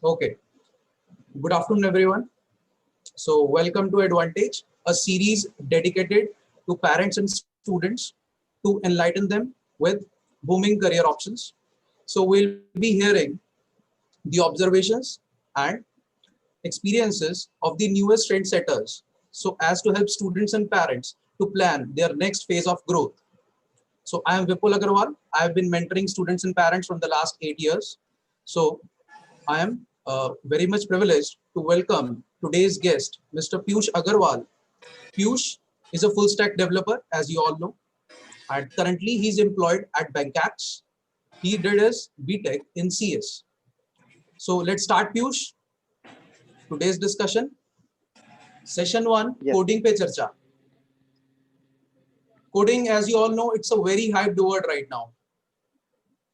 Okay. Good afternoon, everyone. So, welcome to Advantage, a series dedicated to parents and students to enlighten them with booming career options. So, we'll be hearing the observations and experiences of the newest trendsetters so as to help students and parents to plan their next phase of growth. So, I am Vipul Agarwal. I have been mentoring students and parents from the last 8 years. So, I am very much privileged to welcome today's guest, Mr. Piyush Agarwal. Piyush is a full stack developer, as you all know, and currently he's employed at Bankax. He did his BTech in CS. So let's start, Piyush. Today's discussion. Session 1, Yes. coding pe charcha. Coding, as you all know, it's a very hyped word right now.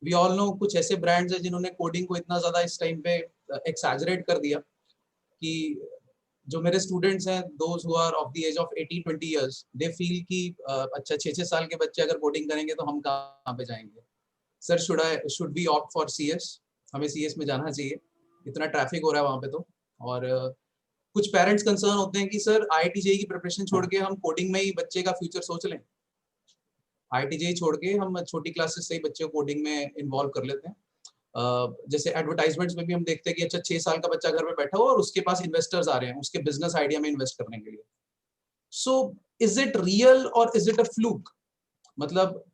We all know कुछ ऐसे brands हैं जिन्होंने coding को इतना ज़्यादा इस time पे exaggerate कर दिया कि जो मेरे स्टूडेंट्स हैं those who are of the age of 18-20 years they feel कि अच्छा 6-6 साल के बच्चे अगर कोडिंग करेंगे तो हम कहाँ पे जाएंगे sir should be opt for CS हमें सीएस में जाना चाहिए इतना ट्रैफिक हो रहा है वहाँ पे तो और कुछ पेरेंट्स कंसर्न होते हैं कि सर आईआईटी जेईई की प्रिपरेशन छोड़ के हम कोडिंग में ही बच्चे का फ्यूचर सोच लें आईआईटी जेईई छोड़ के हम छोटी क्लासेस से ही बच्चे को कोडिंग में इन्वॉल्व कर लेते हैं जैसे एडवर्टाइजमेंट्स में भी हम देखते हैं कि अच्छा 6 साल का बच्चा घर में बैठा हो और उसके पास इन्वेस्टर्स आ रहे हैं उसके बिजनेस आइडिया में इन्वेस्ट करने के लिए सो इज इट रियल और इज इट अ फ्लूक मतलब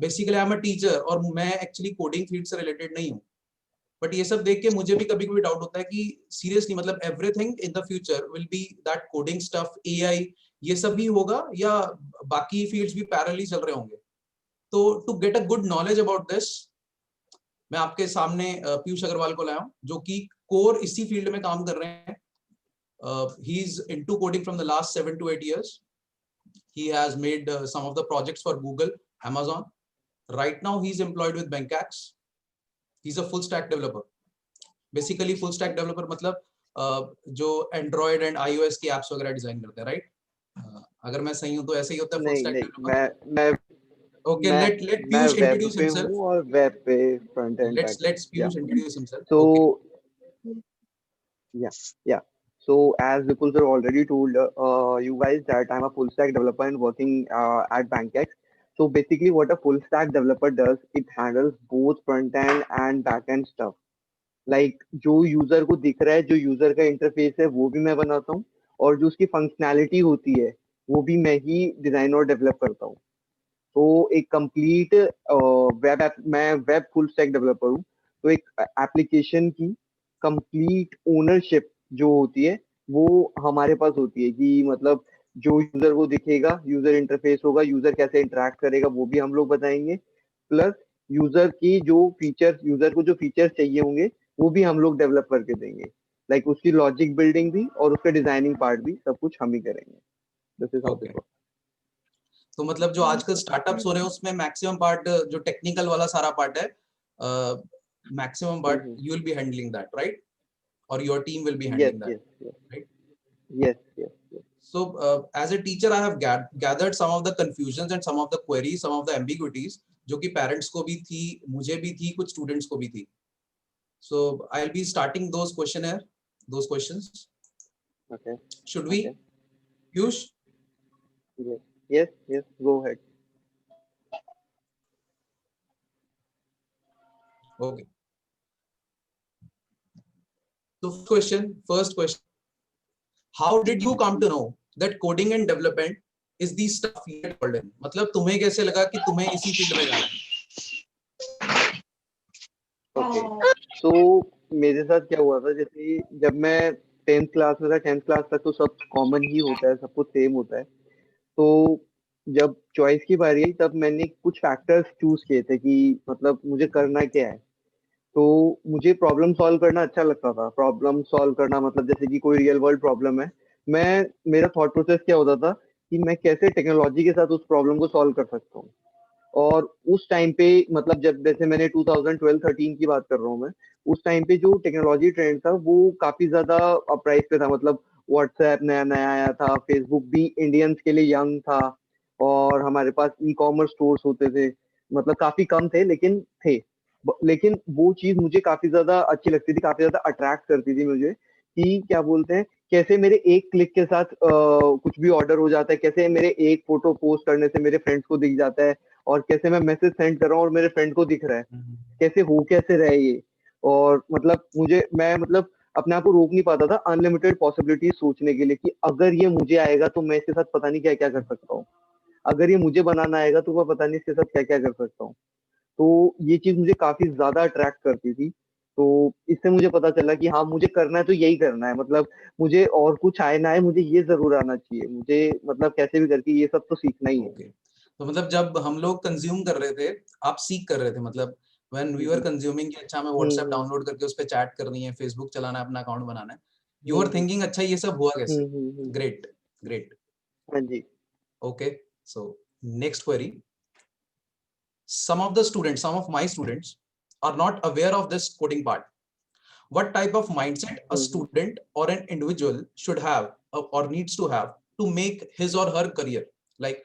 basically I am a teacher और मैं एक्चुअली कोडिंग फील्ड से रिलेटेड नहीं हूँ बट ये सब देख के मुझे भी कभी कभी डाउट होता है कि सीरियसली मतलब everything in the future will be that coding stuff AI ये सब भी होगा या बाकी फील्ड्स भी पैरेलली चल रहे होंगे तो to get a good knowledge about this मैं आपके सामने पीयूष अग्रवाल को लाया हूं जो कि कोर इसी फील्ड में काम कर रहे हैं he is into coding from the last 7 to 8 years he has made some of the projects for Google Amazon right now he is employed with Bankax he's a full stack developer basically full stack developer मतलब जो Android and iOS की apps वगैरह design करते हैं right अगर मैं सही हूं तो ऐसे ही होता है full नहीं stack नहीं developer मैं okay मैं let मैं Piyush वेब introduce पे himself हूँ और वेब पे front end back and let's या Piyush introduce himself so okay yeah so as Vipul sir already told you guys that I'm a full stack developer and working at Bankex. So basically what a full stack developer does, it handles both front end and back end stuff. Like जो user को दिख रहा है जो user का interface है वो भी मैं बनाता हूँ और जो उसकी फंक्शनैलिटी होती है वो भी मैं ही डिजाइन और डेवलप करता हूँ तो एक कंप्लीट वेब ऐप मैं वेब फुल स्टैक डेवलपर हूँ तो एक एप्लीकेशन की कंप्लीट ओनरशिप जो होती है वो हमारे पास होती है कि मतलब जो यूजर को दिखेगा यूजर इंटरफेस होगा यूजर कैसे इंटरेक्ट करेगा वो भी हम लोग बताएंगे प्लस यूजर की जो फीचर यूजर को जो फीचर चाहिए होंगे वो भी हम लोग डेवलप करके देंगे लाइक उसकी लॉजिक बिल्डिंग भी और उसका डिजाइनिंग पार्ट भी सब कुछ हम ही करेंगे this is how okay this तो मतलब जो आजकल स्टार्टअप्स हो रहे हैं उसमें मैक्सिमम पार्ट जो टेक्निकल वाला सारा पार्ट है maximum part work you will be handling that right और your team will be yes handling that yes right yes yes so as a teacher I have gathered some of the confusions and some of the queries some of the ambiguities जो कि parents को भी थी मुझे भी थी कुछ students को भी थी so I'll be starting those questions Okay. should we Okay. Piyush Yes. Yes. Yes. Go ahead. okay so first question how did you come to know that coding and development is the stuff you get called in मतलब तुम्हें कैसे लगा कि तुम्हें इसी field में जाना है Okay. So मेरे साथ क्या हुआ था जैसे जब मैं 10th क्लास में था 10th क्लास तक तो सब कॉमन ही होता है सब कुछ सेम होता है तो जब चॉइस की बारी आई तब मैंने कुछ फैक्टर्स चूज किए थे कि मतलब मुझे करना क्या है तो मुझे प्रॉब्लम सॉल्व करना अच्छा लगता था प्रॉब्लम सॉल्व करना मतलब जैसे कि कोई रियल वर्ल्ड प्रॉब्लम है मैं मेरा थॉट प्रोसेस क्या होता था कि मैं कैसे टेक्नोलॉजी के साथ उस प्रॉब्लम को सॉल्व कर सकता हूँ और उस टाइम पे मतलब जब जैसे मैंने 2012-13 की बात कर रहा हूँ मैं उस टाइम पे जो टेक्नोलॉजी ट्रेंड था वो काफी ज्यादा अपराइज पे था मतलब व्हाट्सएप नया नया आया था फेसबुक भी इंडियंस के लिए यंग था और हमारे पास ई कॉमर्स स्टोर्स होते थे मतलब काफी कम थे लेकिन थे लेकिन वो चीज मुझे काफी ज्यादा अच्छी लगती थी, काफी ज्यादा अट्रैक्ट करती थी मुझे, कि क्या बोलते हैं, कैसे मेरे एक क्लिक के साथ कुछ भी ऑर्डर हो जाता है, कैसे मेरे एक फोटो पोस्ट करने से मेरे फ्रेंड्स को दिख जाता है, और कैसे मैं मैसेज सेंड कर रहा हूँ और मेरे फ्रेंड को दिख रहा है, कैसे हो कैसे रहा है ये। और मतलब मैं मतलब अपने आप को रोक नहीं पाता था अनलिमिटेड पॉसिबिलिटीज सोचने के लिए, कि अगर ये मुझे आएगा तो मैं इसके साथ पता नहीं क्या क्या कर सकता हूँ, अगर ये मुझे बनाना आएगा तो मैं पता नहीं इसके साथ क्या क्या कर सकता हूँ। तो ये चीज मुझे काफी ज्यादा अट्रैक्ट करती थी। तो इससे मुझे पता चला कि हाँ, मुझे करना है तो यही करना है, मतलब मुझे और कुछ आए ना आए, मुझे ये जरूर आना चाहिए, मुझे मतलब कैसे भी करके ये सब तो सीखना ही है। ओके, तो मतलब जब हम लोग कंज्यूम कर रहे थे, आप सीख कर रहे थे, मतलब when we were hmm consuming कि अच्छा हमें व्हाट्सएप हम्म डाउनलोड करके उस पे चैट करनी है, फेसबुक चलाना है, अपना अकाउंट बनाना है, यू आर हम्म थिंकिंग अच्छा ये सब हुआ कैसे? हम्म। Great, great. हाँ जी। Okay, so next query, some of my students are not aware of this coding part. What type of mindset a hmm student or an individual should have or needs to have to make his or her career? Like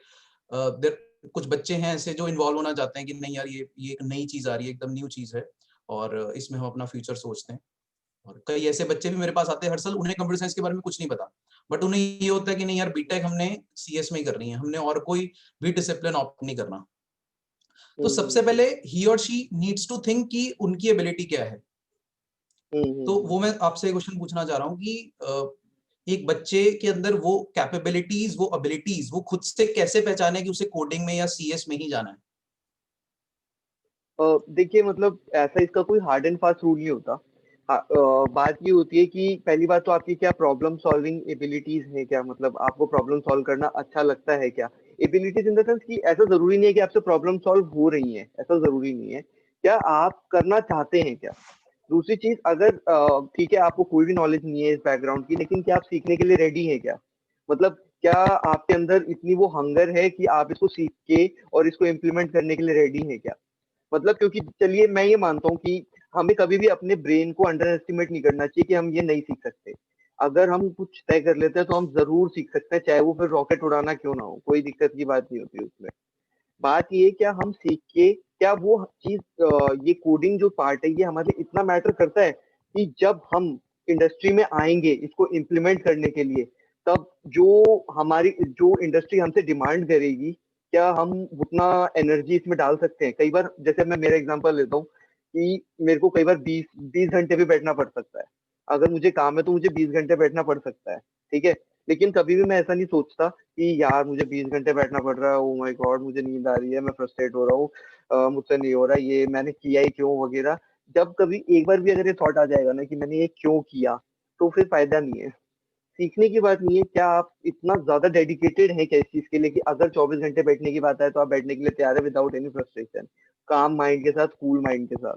there, कुछ बच्चे हैं ऐसे जो involve होना चाहते हैं कि नहीं यार ये एक नई चीज आ रही है, एकदम न्यू चीज है, और इसमें हम अपना फ्यूचर सोचते हैं। और कई ऐसे बच्चे भी मेरे पास आते हैं हर साल, उन्हें कंप्यूटर साइंस के बारे में कुछ नहीं पता, बट उन्हें ये होता है कि नहीं यार बीटेक हमने सीएस में ही करनी है, हमने और कोई भी डिसिप्लिन ऑप्ट नहीं करना। तो सबसे हम्म पहले ही or she needs to think कि उनकी एबिलिटी क्या है। तो हम्म। वो मैं आपसे क्वेश्चन पूछना चाह रहा हूँ कि एक बच्चे के अंदर वो कैपेबिलिटीज, वो एबिलिटीज, वो खुद से कैसे पहचाने कि उसे कोडिंग में या सीएस में ही जाना है? देखिए, मतलब ऐसा इसका कोई हार्ड एंड फास्ट रूल नहीं होता। हाँ, बात ये होती है कि पहली बात तो आपकी क्या प्रॉब्लम सॉल्विंग एबिलिटीज है क्या, मतलब आपको प्रॉब्लम सॉल्व करना अच्छा लगता है क्या। एबिलिटीज इन द सेंस कि ऐसा जरूरी नहीं है कि आपसे प्रॉब्लम सॉल्व हो रही है, ऐसा जरूरी नहीं है, क्या आप करना चाहते हैं क्या। दूसरी चीज, अगर ठीक है आपको कोई भी नॉलेज नहीं है इस बैकग्राउंड की, लेकिन क्या आप सीखने के लिए रेडी है क्या, मतलब क्या आपके अंदर इतनी वो हंगर है कि आप इसको सीख के और इसको इम्प्लीमेंट करने के लिए रेडी है क्या। मतलब क्योंकि चलिए मैं ये मानता हूँ कि हमें कभी भी अपने ब्रेन को अंडर एस्टिमेट नहीं करना चाहिए कि हम ये नहीं सीख सकते। अगर हम कुछ तय कर लेते हैं तो हम जरूर सीख सकते हैं, चाहे वो फिर रॉकेट उड़ाना क्यों ना हो, कोई दिक्कत की बात नहीं होती उसमें। बात ये क्या हम सीख के, क्या वो चीज, ये कोडिंग जो पार्ट है ये हमारे लिए इतना मैटर करता है कि जब हम इंडस्ट्री में आएंगे इसको इम्प्लीमेंट करने के लिए, तब जो इंडस्ट्री हमसे डिमांड करेगी, क्या हम उतना एनर्जी इसमें डाल सकते हैं। कई बार जैसे मैं मेरा एग्जांपल लेता हूँ कि मेरे को कई बार 20 घंटे भी बैठना पड़ सकता है, अगर मुझे काम है तो मुझे 20 घंटे बैठना पड़ सकता है, ठीक है। लेकिन कभी भी मैं ऐसा नहीं सोचता कि यार मुझे 20 घंटे बैठना पड़ रहा है, ओ माय गॉड मुझे नींद आ रही है, मैं फ्रस्ट्रेट हो रहा हूँ, मुझसे नहीं हो रहा, ये मैंने किया ही क्यों वगैरह। जब कभी एक बार भी अगर ये थॉट आ जाएगा ना कि मैंने ये क्यों किया, तो फिर फायदा नहीं है। सीखने की बात नहीं है, क्या आप इतना ज्यादा डेडिकेटेड हैं क्या इस चीज के लिए कि अगर 24 घंटे बैठने की बात है तो आप बैठने के लिए तैयार है विदाउट एनी फ्रस्ट्रेशन, काम माइंड के साथ, कूल माइंड के साथ।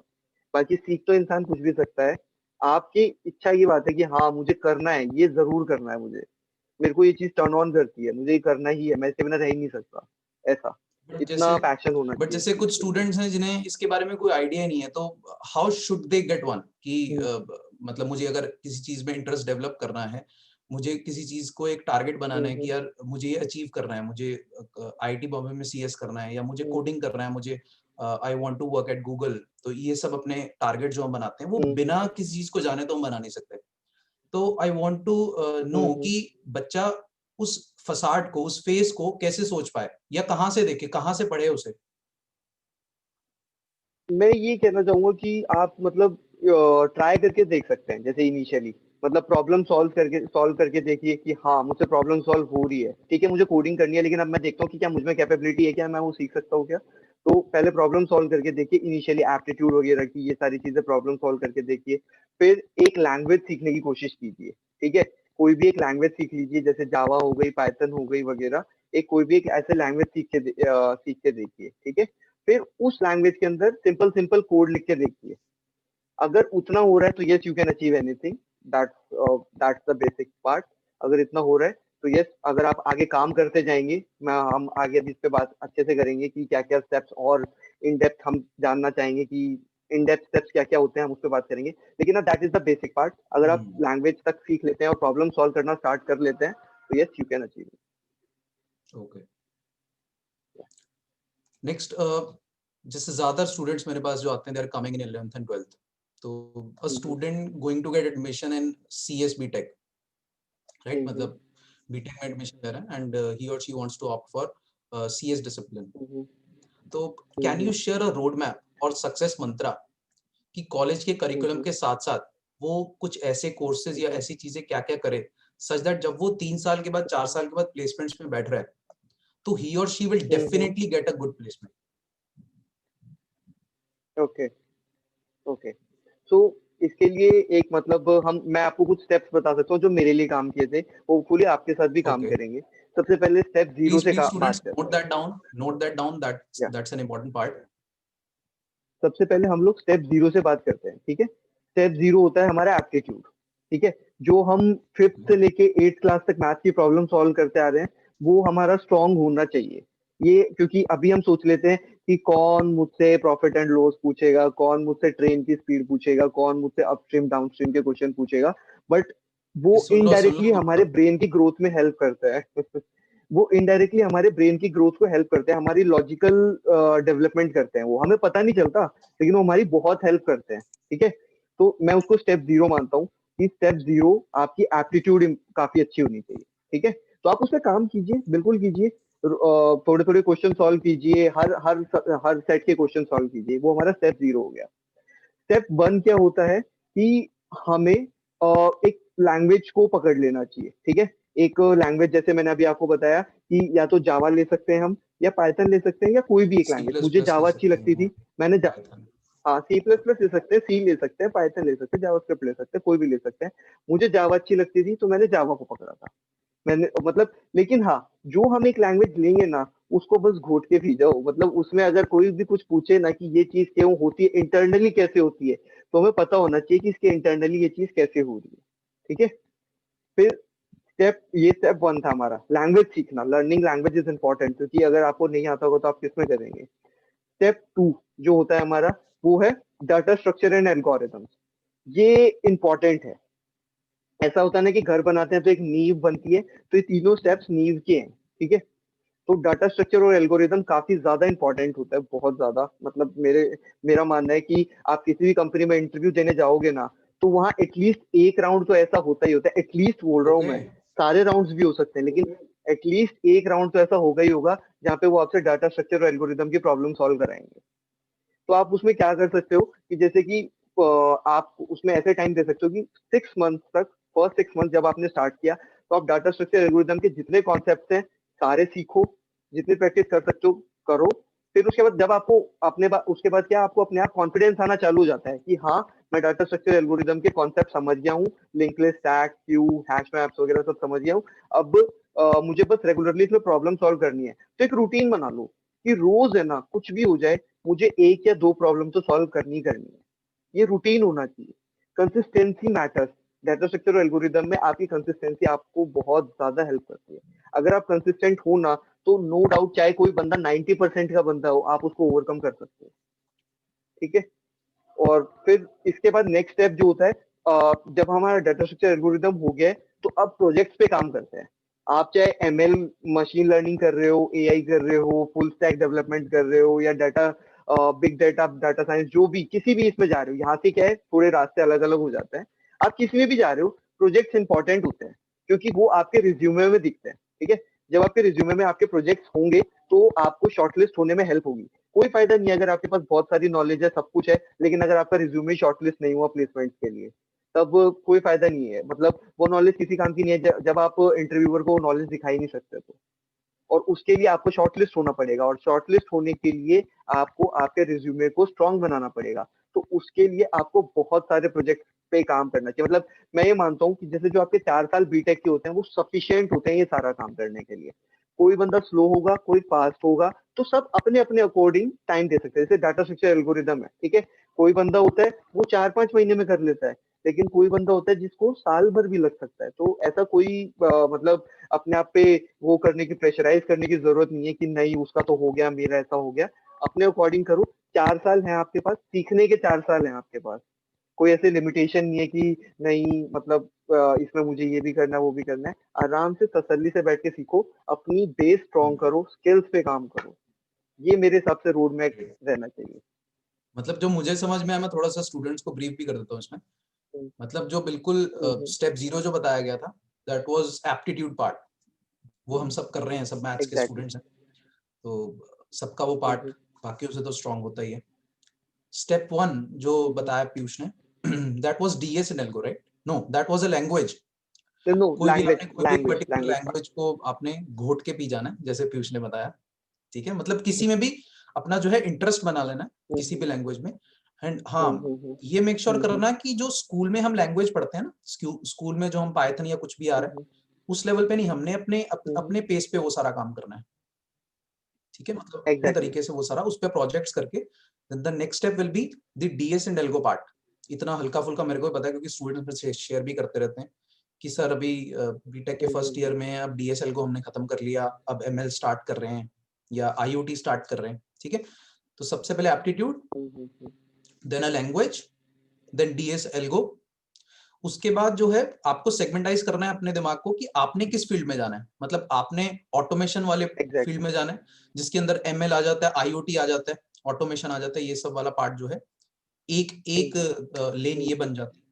बाकी सीख तो इंसान कुछ भी सकता है, आपकी इच्छा की बात है कि हाँ मुझे करना है, ये जरूर करना है मुझे, मेरे को ये चीज टर्न ऑन करती है, मुझे ये करना ही है, मैं इसके बिना रह ही नहीं सकता, ऐसा बट इतना जैसे पैशन होना बट चाहिए इस जैसे चीज कुछ के लिए। स्टूडेंट्स हैं जिन्हें इसके बारे में कोई आइडिया नहीं है, तो how should they get one कि हम्म मतलब मुझे अगर किसी चीज में इंटरेस्ट डेवलप करना है, मुझे किसी चीज को एक टारगेट बनाना है हम्म कि यार मुझे ये अचीव करना है, मुझे आईटी बॉम्बे में सीएस करना है, या मुझे हम्म कोडिंग करना है, मुझे I want to work at Google. तो ये सब अपने टारगेट जो हम बनाते हैं वो हम्म बिना किसी चीज को जाने तो हम बना नहीं सकते। तो आई वांट टू नो हम्म। कि बच्चा उस फसाड को, उस फेस को कैसे सोच पाए, या कहाँ से देखे, कहाँ से पढ़े उसे? मैं ये कहना चाहूंगा कि आप मतलब ट्राई करके देख सकते हैं, जैसे इनिशियली मतलब प्रॉब्लम सॉल्व करके देखिए कि हाँ मुझसे प्रॉब्लम सॉल्व हो रही है, ठीक है मुझे कोडिंग करनी है, लेकिन अब मैं देखता हूँ कि क्या मुझ में कैपेबिलिटी है, क्या मैं वो सीख सकता हूँ क्या। तो पहले प्रॉब्लम सॉल्व करके देखिए, इनिशियली एप्टीट्यूड वगैरह की ये सारी चीजें प्रॉब्लम सॉल्व करके देखिए। फिर एक लैंग्वेज सीखने की कोशिश कीजिए, ठीक है। कोई भी एक लैंग्वेज सीख लीजिए, जैसे जावा हो गई, पाइथन हो गई वगैरह। एक कोई भी एक ऐसे लैंग्वेज सीख के देखिए, ठीक है। फिर उस लैंग्वेज के अंदर सिंपल सिंपल कोड लिख के देखिए, अगर उतना हो रहा है तो yes you can achieve anything. That's the basic part. अगर इतना हो रहा है तो यस, अगर आप आगे काम करते जाएंगे, मैं हम आगे अभी इस पे बात अच्छे से करेंगे कि क्या क्या स्टेप्स और इन डेप्थ हम जानना चाहेंगे कि इन डेप्थ स्टेप्स क्या क्या होते हैं, हम उस पर बात करेंगे। लेकिन ना that is the basic part, अगर आप लैंग्वेज तक सीख लेते हैं और प्रॉब्लम सॉल्व करना स्टार्ट कर लेते हैं तो yes you can achieve. Okay, next, जैसे ज्यादा स्टूडेंट्स मेरे पास जो आते हैं they are coming in 11th and 12th, तो a student going to get admission in CS BTech, right, मतलब बीटेक में एडमिशन ले रहा है and he or she wants to opt for CS discipline, तो can you share a road map or success mantra कि college के करिकुलम के साथ साथ वो कुछ ऐसे कोर्सेज या ऐसी चीजें क्या क्या करे सच दैट जब वो 3 साल के बाद 4 साल के बाद प्लेसमेंट्स में बैठ रहा है तो he or she will definitely get a good placement. Okay okay. So इसके लिए एक मतलब मैं आपको कुछ स्टेप्स बता सकता हूँ जो मेरे लिए काम किए थे, होपफुली आपके साथ भी काम ओके, करेंगे। सबसे पहले स्टेप जीरो प्लीज से प्लीज बात स्टूडेंट्स करते हैं। नोट दैट डाउन, या दैट्स एन इंपॉर्टेंट पार्ट। सबसे पहले हम लोग स्टेप जीरो से बात करते हैं, ठीक है। स्टेप जीरो होता है हमारा एप्टीट्यूड, ठीक है। जो हम फिफ्थ से लेके एट्थ क्लास तक मैथ की प्रॉब्लम सॉल्व करते आ रहे हैं, वो हमारा स्ट्रांग होना चाहिए। ये क्योंकि अभी हम सोच लेते हैं कि कौन मुझसे प्रॉफिट एंड लॉस पूछेगा, कौन मुझसे ट्रेन की स्पीड पूछेगा, कौन मुझसे अपस्ट्रीम डाउनस्ट्रीम के क्वेश्चन पूछेगा, बट वो सुन इनडायरेक्टली हमारे लो ब्रेन की ग्रोथ में हेल्प करता है। वो इनडायरेक्टली हमारे ब्रेन की ग्रोथ को हेल्प करते हैं, हमारी लॉजिकल डेवलपमेंट करते हैं, वो हमें पता नहीं चलता लेकिन वो हमारी बहुत हेल्प करते हैं, ठीक है। तो मैं उसको स्टेप जीरो मानता हूँ कि स्टेप जीरो आपकी एप्टीट्यूड काफी अच्छी होनी चाहिए, ठीक है। तो आप उस पर काम कीजिए, बिल्कुल कीजिए। थोड़े थोड़े क्वेश्चन सॉल्व कीजिए, हर हर हर सेट के क्वेश्चन सॉल्व कीजिए, वो हमारा स्टेप जीरो हो गया। स्टेप वन क्या होता है कि हमें एक लैंग्वेज को पकड़ लेना चाहिए, ठीक है। एक लैंग्वेज जैसे मैंने अभी आपको बताया कि या तो जावा ले सकते हैं हम, या पाइथन ले सकते हैं, या कोई भी एक सी लैंग्वेज। प्लस मुझे प्लस ले जावा अच्छी सकते लगती हैं, थी, मैंने पाइथन। हाँ सी प्लस प्लस ले सकते हैं, सी ले सकते हैं, पाइथन ले सकते हैं, जावास्क्रिप्ट ले सकते हैं, कोई भी ले सकते हैं। मुझे जावा अच्छी लगती थी तो मैंने जावा को पकड़ा था। मैंने मतलब, लेकिन हाँ, जो हम एक लैंग्वेज लेंगे ना, उसको बस घोट के पी जाओ। मतलब उसमें अगर कोई भी कुछ पूछे ना कि ये चीज क्यों होती है, इंटरनली कैसे होती है, तो हमें पता होना चाहिए कि इसके इंटरनली ये चीज कैसे हो रही है, ठीक है। फिर स्टेप वन था हमारा लैंग्वेज सीखना, लर्निंग लैंग्वेज इज इंपॉर्टेंट, क्योंकि अगर आपको नहीं आता होगा तो आप किसमें करेंगे। स्टेप टू जो होता है हमारा, वो है डाटा स्ट्रक्चर एंड एल्गोरिथम्स। ये इंपॉर्टेंट है। ऐसा होता है ना कि घर बनाते हैं तो एक नींव बनती है, तो ये तीनों स्टेप्स नींव के हैं, ठीक है। तो डाटा स्ट्रक्चर और एल्गोरिदम काफी ज्यादा इंपॉर्टेंट होता है, बहुत ज्यादा। मतलब मेरा मानना है कि आप किसी भी कंपनी में इंटरव्यू देने जाओगे ना, तो वहाँ एटलीस्ट एक राउंड तो ऐसा होता ही होता है, एटलीस्ट बोल रहा हूँ ओके, मैं। सारे राउंड्स भी हो सकते हैं लेकिन एटलीस्ट एक राउंड तो ऐसा होगा ही होगा जहाँ पे वो आपसे डाटा स्ट्रक्चर और एल्गोरिदम की प्रॉब्लम सॉल्व कराएंगे। तो आप उसमें क्या कर सकते हो कि जैसे कि आप उसमें ऐसे टाइम दे सकते हो कि 6 मंथ तक, फर्स्ट 6 मंथ जब आपने स्टार्ट किया, तो आप डाटा स्ट्रक्चर एल्गोरिदम के जितने कॉन्सेप्ट हैं सारे सीखो, जितनी प्रैक्टिस कर सकते हो करो। फिर उसके बाद जब आपको उसके बाद क्या, आपको अपने आप कॉन्फिडेंस आना चालू हो जाता है कि हाँ, मैं डाटा स्ट्रक्चर एल्गोरिदम के कॉन्सेप्ट समझ गया हूँ, link list, stack, Q, hash maps वगैरह सब समझ गया हूँ। अब मुझे बस रेगुलरली इसमें प्रॉब्लम सॉल्व करनी है। तो एक रूटीन बना लो कि रोज है ना, कुछ भी हो जाए, मुझे एक या दो प्रॉब्लम तो सॉल्व करनी ही करनी है। ये रूटीन होना चाहिए। Consistency matters. डाटा स्ट्रक्चर और एल्गोरिदम में आपकी कंसिस्टेंसी आपको बहुत ज्यादा हेल्प करती है। अगर आप कंसिस्टेंट हो ना, तो नो डाउट चाहे कोई बंदा 90% का बंदा हो, आप उसको ओवरकम कर सकते हो, ठीक है। और फिर इसके बाद नेक्स्ट स्टेप जो होता है, जब हमारा डाटा स्ट्रक्चर एल्गोरिदम हो गया है, तो अब प्रोजेक्ट्स पे काम करते हैं। आप चाहे एमएल, मशीन लर्निंग कर रहे हो, एआई कर रहे हो, फुल स्टैक डेवलपमेंट कर रहे हो, या data, big data, data science, जो भी किसी भी इसमें जा रहे हो, यहाँ से क्या है, थोड़े रास्ते अलग अलग हो जाते हैं। आप किसी में भी जा रहे हो, प्रोजेक्ट्स इंपॉर्टेंट होते हैं, क्योंकि वो आपके रिज्यूमे में दिखते हैं, ठीक है। जब आपके रिज्यूमे में आपके प्रोजेक्ट्स होंगे, तो आपको शॉर्टलिस्ट होने में हेल्प होगी। कोई फायदा नहीं है अगर आपके पास बहुत सारी नॉलेज है, सब कुछ है, लेकिन अगर आपका रिज्यूमे शॉर्टलिस्ट नहीं हुआ प्लेसमेंट के लिए, तब कोई फायदा नहीं है। मतलब वो नॉलेज किसी काम की नहीं है जब आप इंटरव्यूअर को नॉलेज दिखाई नहीं सकते तो। और उसके लिए आपको शॉर्टलिस्ट होना पड़ेगा, और शॉर्टलिस्ट होने के लिए आपको आपके रिज्यूमे को स्ट्रांग बनाना पड़ेगा। तो उसके लिए आपको बहुत सारे प्रोजेक्ट पे काम करना चाहिए। मतलब मैं ये मानता हूँ कि जैसे जो आपके 4 साल बीटेक के होते हैं, वो सफिशियंट होते हैं ये सारा काम करने के लिए। कोई बंदा स्लो होगा, कोई फास्ट होगा, तो सब अपने अपने अकॉर्डिंग टाइम दे सकते हैं। जैसे डाटा स्ट्रक्चर एल्गोरिदम है, ठीक है। कोई बंदा होता है वो 4-5 महीने में कर लेता है, लेकिन कोई बंदा होता है जिसको साल भर भी लग सकता है। तो ऐसा कोई मतलब अपने आप पे वो करने की, प्रेशराइज करने की जरूरत नहीं है कि नहीं उसका तो हो गया, मेरा ऐसा हो गया। अपने अकॉर्डिंग करो। 4 साल है आपके पास, सीखने के 4 साल है आपके पास। कोई ऐसे लिमिटेशन नहीं है कि नहीं, मतलब इसमें मुझे ये भी करना है, वो भी करना है। आराम से तसल्ली से बैठ के सीखो, अपनी बेस स्ट्रॉन्ग करो, स्किल्स पे काम करो। ये मेरे हिसाब से रोड मैप रहना चाहिए। मतलब जो मुझे समझ में आया, मैं थोड़ा सा स्टूडेंट्स को ब्रीफ भी कर देता हूँ इसमें। मतलब जो बिल्कुल स्टेप 0 जो बताया गया था, दैट वाज एप्टीट्यूड पार्ट। वो हम सब कर रहे हैं, सब मैथ्स के एग्जैक्टली। स्टूडेंट्स हैं, तो सबका वो पार्ट बाकियों से तो स्ट्रांग होता ही है। स्टेप 1 जो बताया पीयूष ने, that was DS in algo, right? No, that was a language. No, कोई भी लैंग्वेज आपने कोई भी एक language particular language part. Language को आपने घोट के पी जाना है, जैसे पीयूष ने बताया, ठीक है? मतलब किसी में भी अपना जो है इंटरेस्ट बना लेना है किसी भी लैंग्वेज में। एंड हाँ, ये मेक श्योर करना कि जो स्कूल में हम लैंग्वेज पढ़ते हैं ना, स्कूल में जो हम पाइथन या कुछ भी आ रहा है, उस लेवल पे नहीं, हमने अपने पेस पे वो सारा काम करना है, ठीक है? मतलब अपने एग्जैक्टली। तरीके से वो सारा उस पे प्रोजेक्ट्स करके the next step will be the DS and algo part. इतना हल्का फुल्का मेरे को पता है क्योंकि स्टूडेंट्स में शेयर भी करते रहते हैं कि सर अभी बीटेक के फर्स्ट ईयर में अब डीएसएल को हमने खत्म कर लिया, अब एमएल स्टार्ट कर रहे हैं या आईओटी स्टार्ट कर रहे हैं, ठीक है? तो सबसे पहले aptitude, then a language, then DS algo. उसके बाद जो है आपको सेगमेंटाइज करना है अपने दिमाग को कि आपने किस फील्ड में जाना है। मतलब आपने ऑटोमेशन वाले फील्ड में जाना है, जिसके अंदर एमएल आ जाता है, आईओटी आ जाता है, ऑटोमेशन आ जाता है, ये सब वाला पार्ट जो है एक एक लेन ये बन जाती है।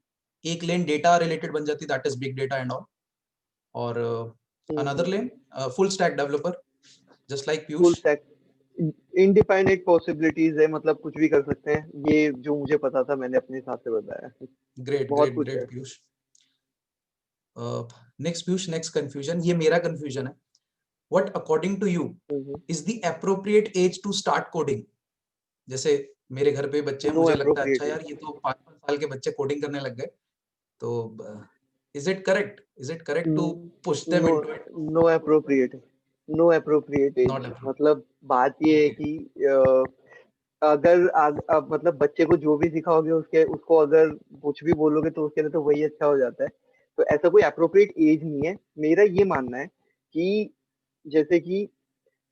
एक लेन डेटा रिलेटेड बन जाती है, that is big data and all. और another lane full stack developer, just like full Piyush. Stack indefinite possibilities है, मतलब कुछ भी कर सकते हैं, ये जो मुझे पता था मैंने अपने हिसाब से बताया। ग्रेट बहुत ग्रेट कुछ है। Great Piyush. Next Piyush, next confusion, ये मेरा कंफ्यूजन है। What according to you is the appropriate age to start coding? जैसे मेरे घर पे बच्चे हैं, नो मुझे लगता है अच्छा अप्रोप्रिएट। यार ये तो 5 साल के बच्चे कोडिंग करने लग गए, तो is it correct to push them no, into it? No appropriate. No appropriate age. Not appropriate. मतलब बात ये है ओके। कि अगर मतलब बच्चे को जो भी सिखाओगे उसके उसको अगर कुछ भी बोलोगे तो उसके लिए तो वही अच्छा हो जाता है। तो ऐसा कोई अप्रोप्रिएट एज नहीं है। मेरा ये मानना है कि जैसे कि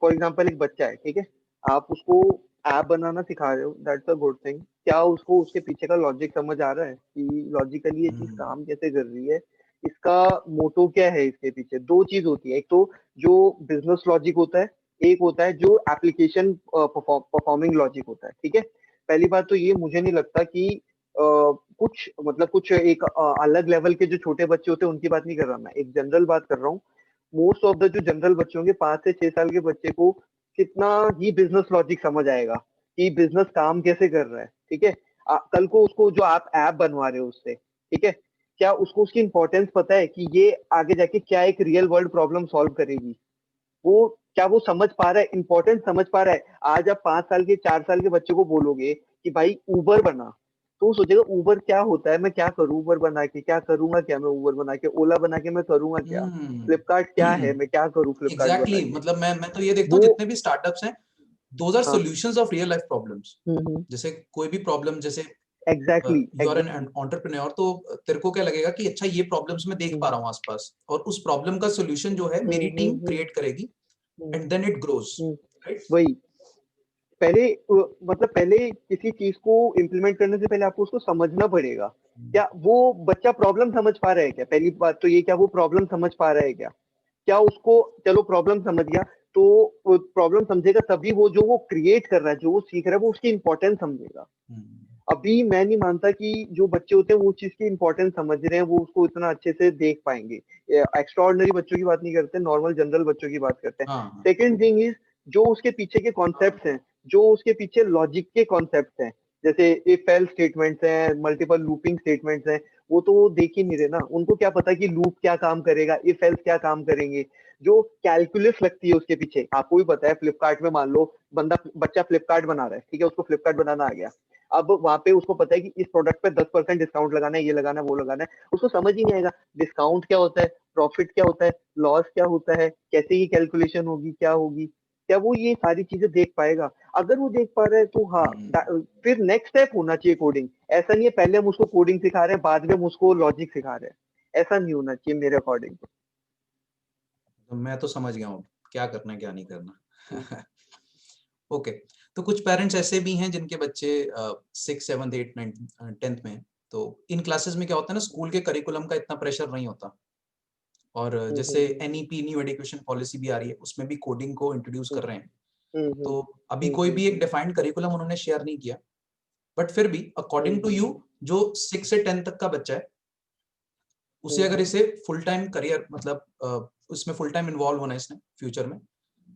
फॉर एग्जाम्पल एक बच्चा है, ठीक है, आप उसको ऐप बनाना सिखा रहे हो, दैट्स अ गुड थिंग। क्या उसको उसके पीछे का लॉजिक समझ आ रहा है कि लॉजिकली ये चीज काम कैसे कर रही है, इसका मोटो क्या है इसके पीछे? दो चीज होती है, एक तो जो बिजनेस लॉजिक होता है, एक होता है जो एप्लीकेशन परफॉर्मिंग लॉजिक होता है, ठीक है। पहली बात तो ये मुझे नहीं लगता कि कुछ मतलब कुछ एक अलग लेवल के जो छोटे बच्चे होते हैं उनकी बात नहीं कर रहा, मैं एक जनरल बात कर रहा हूँ। मोस्ट ऑफ द जो जनरल बच्चे होंगे, 5 से 6 साल के बच्चे को कितना ही बिजनेस लॉजिक समझ आएगा कि बिजनेस काम कैसे कर रहा है, ठीक है। कल को उसको जो आप ऐप बनवा रहे हो उससे, ठीक है, क्या उसको उसकी इंपॉर्टेंस पता है कि ये आगे जाके क्या एक रियल वर्ल्ड प्रॉब्लम सॉल्व करेगी? वो क्या वो समझ पा रहा है, इंपॉर्टेंस समझ पा रहा है? आज आप 5 साल के 4 साल के बच्चे को बोलोगे कि भाई उबर बना, तो वो सोचेगा उबर क्या होता है, मैं क्या करूं उबर बना के, क्या करूंगा, क्या मैं उबर बना के, ओला बना के मैं करूंगा क्या, फ्लिपकार्ट क्या है, मैं क्या करूं फ्लिपकार्ट बना एग्जैक्टली के? मतलब मैं तो ये देखता हूँ वो जितने भी स्टार्टअप्स हैं, दोज आर हाँ। Solutions of real life problems. Hmm. जैसे कोई भी प्रॉब्लम, जैसे exactly you are an exactly. Entrepreneur, तो तेरे को क्या लगेगा कि अच्छा ये प्रॉब्लम्स मैं देख पा रहा हूँ आसपास, और उस प्रॉब्लम का सॉल्यूशन जो है मेरी टीम क्रिएट करेगी, and then it grows, right? वही। पहले मतलब पहले किसी चीज को इम्प्लीमेंट करने से पहले आपको उसको समझना पड़ेगा। क्या वो बच्चा प्रॉब्लम समझ पा रहा है क्या? पहली बात तो ये, क्या वो प्रॉब्लम समझ पा रहा है क्या? क्या उसको, चलो प्रॉब्लम समझ गया, तो प्रॉब्लम समझेगा तभी वो जो वो क्रिएट कर रहा है, जो वो सीख रहा है, वो उसकी इंपॉर्टेंस समझेगा। अभी मैं नहीं मानता कि जो बच्चे होते हैं वो चीज की इंपॉर्टेंस समझ रहे हैं, वो उसको इतना अच्छे से देख पाएंगे। एक्स्ट्रा ऑर्डिनरी बच्चों की बात नहीं करते, नॉर्मल जनरल बच्चों की बात करते हैं। हाँ। सेकेंड थिंग इज, जो उसके पीछे के कॉन्सेप्ट हैं, जो उसके पीछे लॉजिक के कॉन्सेप्ट हैं, जैसे इफ एल्स स्टेटमेंट्स हैं, मल्टीपल लूपिंग स्टेटमेंट्स हैं, वो तो वो देख ही नहीं रहे ना। उनको क्या पता कि लूप क्या काम करेगा, इफ एल्स क्या काम करेंगे। जो कैलकुलस लगती है उसके पीछे, आपको भी पता है, फ्लिपकार्ट में मान लो बच्चा फ्लिपकार्ट बना रहा है, ठीक है, उसको फ्लिपकार्ट बनाना आ गया। अब वहां पे उसको पता है कि इस प्रोडक्ट पे 10% डिस्काउंट लगाना है, ये लगाना है, वो लगाना है, उसको समझ ही नहीं आएगा डिस्काउंट क्या होता है, प्रॉफिट क्या होता है, लॉस क्या होता है, कैसे ये कैलकुलेशन होगी, क्या होगी। क्या वो ये सारी चीजें देख पाएगा? अगर वो देख पा रहा है तो हाँ, फिर नेक्स्ट स्टेप होना चाहिए कोडिंग। ऐसा नहीं है पहले हम उसको कोडिंग सिखा रहे हैं बाद में हम उसको लॉजिक सिखा रहे हैं, ऐसा नहीं होना चाहिए मेरे अकॉर्डिंग। तो मैं तो समझ गया हूँ क्या करना है क्या नहीं करना। ओके। तो कुछ पेरेंट्स ऐसे भी हैं जिनके बच्चे 6, 7, 8, 9, 10th में हैं। तो इन क्लासेस में क्या होता है ना, स्कूल के करिकुलम का इतना प्रेशर नहीं होता, और जैसे एनईपी न्यू एजुकेशन पॉलिसी भी आ रही है, उसमें भी कोडिंग को इंट्रोड्यूस कर रहे हैं। तो अभी कोई भी एक डिफाइंड करिकुलम उन्होंने शेयर नहीं किया, बट फिर भी अकॉर्डिंग टू यू जो 6 से 10 तक का बच्चा है उसे अगर इसे फुल टाइम करियर मतलब उसमें फुल टाइम इन्वॉल्व होना है इसने फ्यूचर में,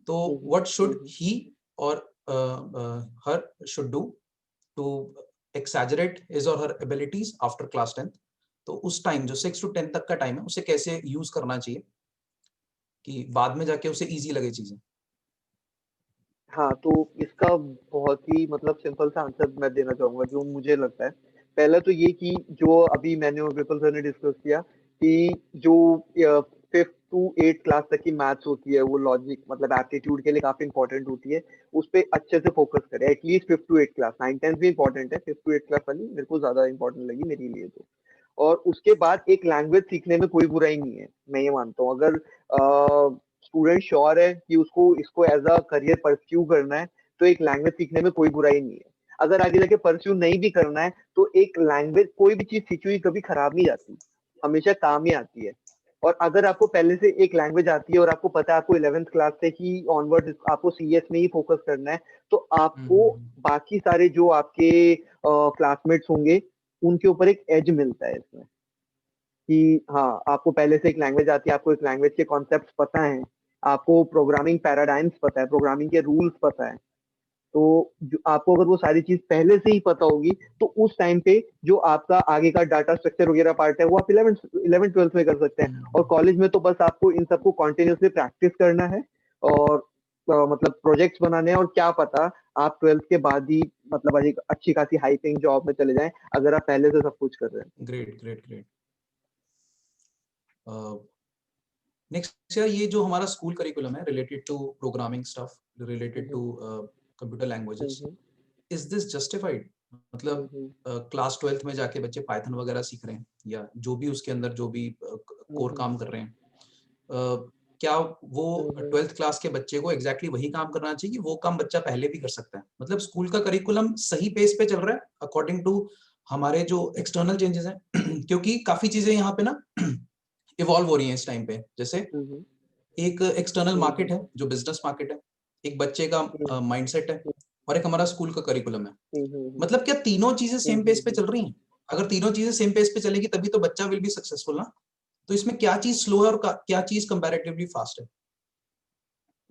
तो व्हाट शुड ही और हर should do to exaggerate his और हर एबिलिटीज आफ्टर क्लास 10th? तो उस टाइम जो 6 to 10 तक का टाइम है उसे कैसे यूज करना चाहिए कि बाद में जाके उसे इजी लगे चीजें? हाँ, तो इसका बहुत ही मतलब सिंपल सा आंसर मैं देना चाहूंगा जो मुझे लगता है। पहला तो ये कि जो अभी मैंने और विपुल सर ने डिस्कस किया कि जो 5th to 8th क्लास तक की मैथ्स होती है वो लॉजिक मतलब एप्टीट्यूड के लिए काफी इंपॉर्टेंट होती है, उस पर अच्छे से फोकस करें at least 5th to 8th class. 9th 10th भी इंपॉर्टेंट है, 5th to 8th क्लास वाली मेरे को ज्यादा इंपॉर्टेंट लगी मेरे लिए तो। और उसके बाद एक लैंग्वेज सीखने में कोई बुराई नहीं है, मैं ये मानता हूँ। अगर स्टूडेंट श्योर है कि उसको इसको एज अ करियर परस्यू करना है तो एक लैंग्वेज सीखने में कोई बुराई नहीं है। अगर आगे जाके परस्यू नहीं भी करना है तो एक लैंग्वेज, कोई भी चीज सीखी हुई कभी खराब नहीं जाती, हमेशा काम ही आती है। और अगर आपको पहले से एक लैंग्वेज आती है और आपको पता है आपको 11th क्लास से ही ऑनवर्ड आपको सीएस में ही फोकस करना है, तो आपको बाकी सारे जो आपके क्लासमेट्स होंगे उनके ऊपर एक एज मिलता है इसमें कि हाँ आपको पहले से एक लैंग्वेज आती है, आपको एक लैंग्वेज के कॉन्सेप्ट्स पता है, आपको प्रोग्रामिंग पैराडाइम्स पता है, प्रोग्रामिंग के रूल्स पता है। तो आपको अगर वो सारी चीज पहले से ही पता होगी तो उस टाइम पे जो आपका आगे का डाटा स्ट्रक्चर वगैरह पार्ट है वो आप 11th 12th में कर सकते हैं। और कॉलेज में तो बस आपको इन सबको कॉन्टिन्यूसली प्रैक्टिस करना है और मतलब प्रोजेक्ट्स बनाने हैं। और क्या पता आप 12th के बाद ही मतलब एक अच्छी खासी हाई पेइंग जॉब में चले जाएं अगर आप पहले से सब कुछ कर रहे हैं। Great great great. नेक्स्ट यार, ये जो हमारा स्कूल करिकुलम है related to programming stuff, related to computer languages, is this justified? मतलब क्लास 12th में जाके बच्चे पाइथन वगैरह सीख रहे हैं या जो भी उसके अंदर जो भी कोर काम कर रहे हैं, क्या वो 12th क्लास के बच्चे को एग्जैक्टली वही काम करना चाहिए कि वो काम बच्चा पहले भी कर सकता है? मतलब स्कूल का करिकुलम सही पेस पे चल रहा है अकॉर्डिंग टू हमारे जो एक्सटर्नल चेंजेस हैं? क्योंकि काफी चीजें यहाँ पे ना इवॉल्व हो रही हैं इस टाइम पे। जैसे एक एक्सटर्नल मार्केट है जो बिजनेस मार्केट है, एक बच्चे का माइंडसेट है, और एक हमारा स्कूल का करिकुलम है। मतलब क्या तीनों चीजें सेम पेस पे चल रही हैं? अगर तीनों चीजें सेम पेस पे चलेगी तभी तो बच्चा विल बी सक्सेसफुल ना। तो इसमें क्या चीज स्लो है और क्या चीज कंपैरेटिवली फास्ट है?